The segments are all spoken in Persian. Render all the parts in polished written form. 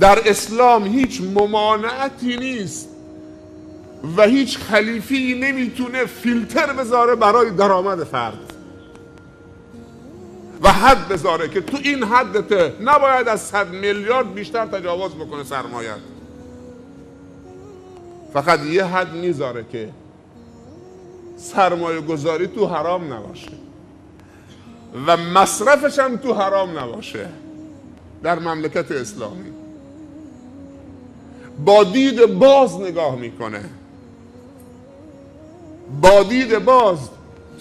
در اسلام هیچ ممانعتی نیست و هیچ خلیفه‌ای نمیتونه فیلتر بذاره برای درآمد فرد و حد بذاره که تو این حدته نباید از 100 میلیارد بیشتر تجاوز بکنه سرمایه. فقط یه حد میذاره که سرمایه گذاری تو حرام نباشه و مصرفش هم تو حرام نباشه. در مملکت اسلامی با دید باز نگاه میکنه، با دید باز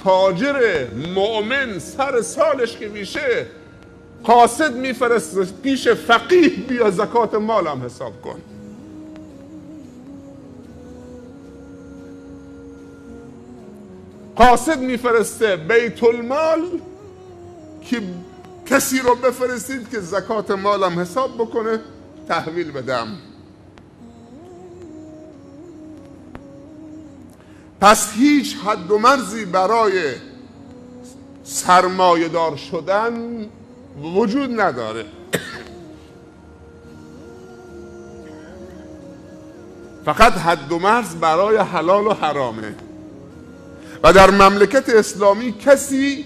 تاجر مؤمن سر سالش که میشه قاصد میفرسته پیش فقیه بیا زکات مالم حساب کن. قاصد میفرسته بیت المال که کسی رو بفرستید که زکات مالم حساب بکنه تحویل بدم. پس هیچ حد و مرزی برای سرمایه دار شدن وجود نداره. فقط حد و مرز برای حلال و حرامه و در مملکت اسلامی کسی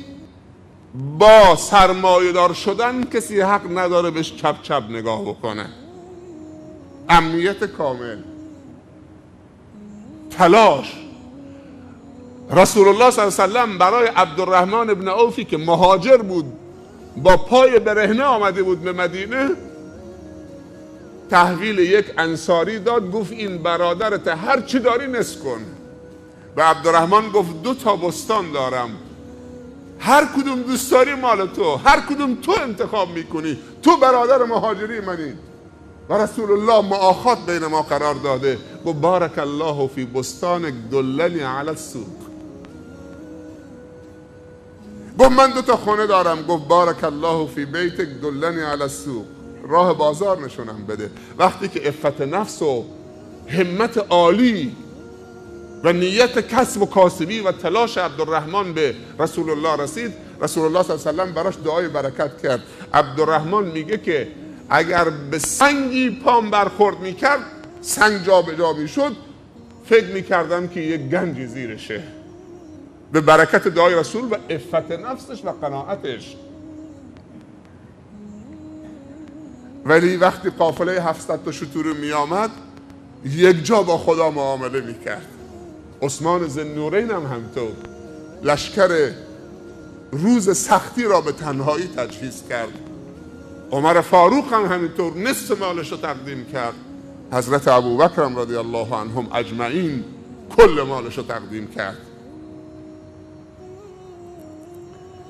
با سرمایه دار شدن کسی حق نداره بهش چپ چپ نگاه بکنه. امنیت کامل، تلاش. رسول الله صلی الله علیه و سلم برای عبدالرحمن ابن عوفی که مهاجر بود با پای برهنه آمده بود به مدینه تحویل یک انصاری داد، گفت این برادرت هر چی داری نصف کن. و عبدالرحمن گفت 2 تا بستان دارم، هر کدوم دوست داری مال تو، هر کدوم تو انتخاب میکنی، تو برادر مهاجری منی. و رسول الله مؤاخات بین ما قرار داده، گفت بارک الله فی بستانک دلنی علی السوق. گفت من 2 تا خونه دارم، گفت بارک الله فی بیتک دلنی علی السوق، راه بازار نشونم بده. وقتی که عفت نفس و همت عالی و نیت کسب و کاسبی و تلاش عبدالرحمن به رسول الله رسید، رسول الله صلی الله علیه و سلم براش دعای برکت کرد. عبدالرحمن میگه که اگر به سنگی پام برخورد میکرد، سنگ جا به جا میشد، فکر میکردم که یک گنجی زیرشه. به برکت دعای رسول و عفت نفسش و قناعتش. ولی وقتی قافله 700 تا شتر می آمد یک جا با خدا معامله میکرد. عثمان ذوالنورین هم همطور لشکر روز سختی را به تنهایی تجهیز کرد. عمر فاروق هم همینطور نصف مالش رو تقدیم کرد. حضرت ابوبکر هم رضی الله عنهم اجمعین کل مالش رو تقدیم کرد.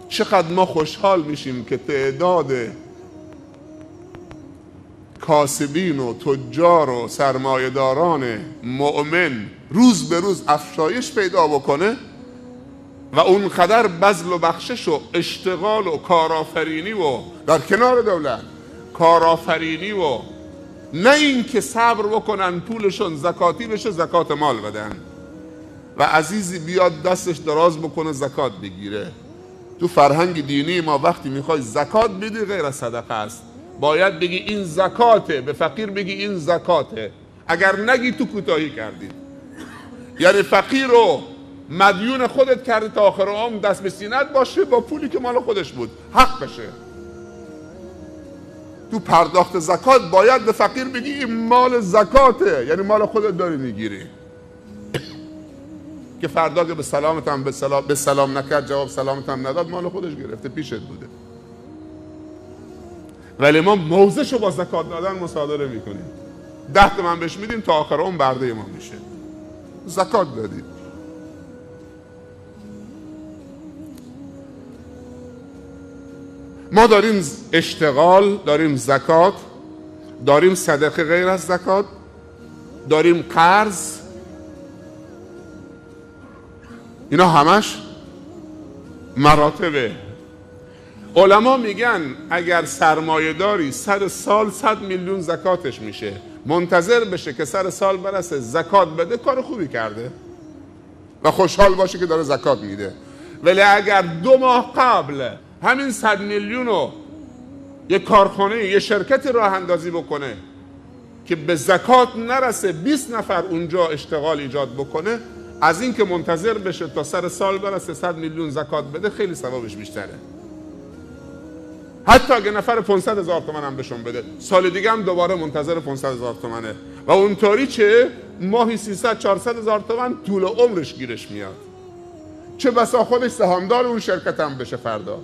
چقدر ما خوشحال میشیم که تعداد کاسبین و تجار و سرمایه‌داران مؤمن روز به روز افزایش پیدا بکنه و اونقدر بذل و بخشش و اشتغال و کارآفرینی و در کنار دولت کارآفرینی و نه این که صبر بکنن پولشون زکاتی بشه زکات مال بدن و عزیزی بیاد دستش دراز بکنه زکات بگیره. تو فرهنگ دینی ما وقتی میخوای زکات بدی غیر از صدقه است، باید بگی این زکاته، به فقیر بگی این زکاته. اگر نگی تو کوتاهی کردی، یعنی فقیر رو مدیون خودت کردی تا آخر عمر دست به سینت باشه با پولی که مال خودش بود، حق بشه. تو پرداخت زکات باید به فقیر بگی این مال زکاته، یعنی مال خودت داری میگیری. که فردا که به سلامتم به سلام نکرد، جواب سلامتم نداد، مال خودش گرفته، پیشت بوده. ولی ما موزشو با زکات دادن مصادره میکنیم. 10 تومن بهش میدیم تا آخر اون برده ما میشه. زکات دادیم. ما داریم اشتغال، داریم زکات، داریم صدقه غیر از زکات، داریم قرض. اینا همش مراتبه. علما میگن اگر سرمایه داری 100 سال 100 میلیون زکاتش میشه، منتظر بشه که سر سال برسه زکات بده، کار خوبی کرده و خوشحال باشه که داره زکات میده. ولی اگر 2 ماه قبل همین 100 میلیون رو یه کارخانه یه شرکتی راه اندازی بکنه که به زکات نرسه 20 نفر اونجا اشتغال ایجاد بکنه، از این که منتظر بشه تا سر سال برسه 100 میلیون زکات بده، خیلی ثوابش بیشتره. حتی اگه نفر 500,000 تومان هم بهشون بده، سال دیگه هم دوباره منتظر 500,000 تومانه و اونطوری چه ماهی 300-400,000 تومان طول عمرش گیرش میاد. چه بسا خودش سهامدار اون شرکت هم بشه فردا.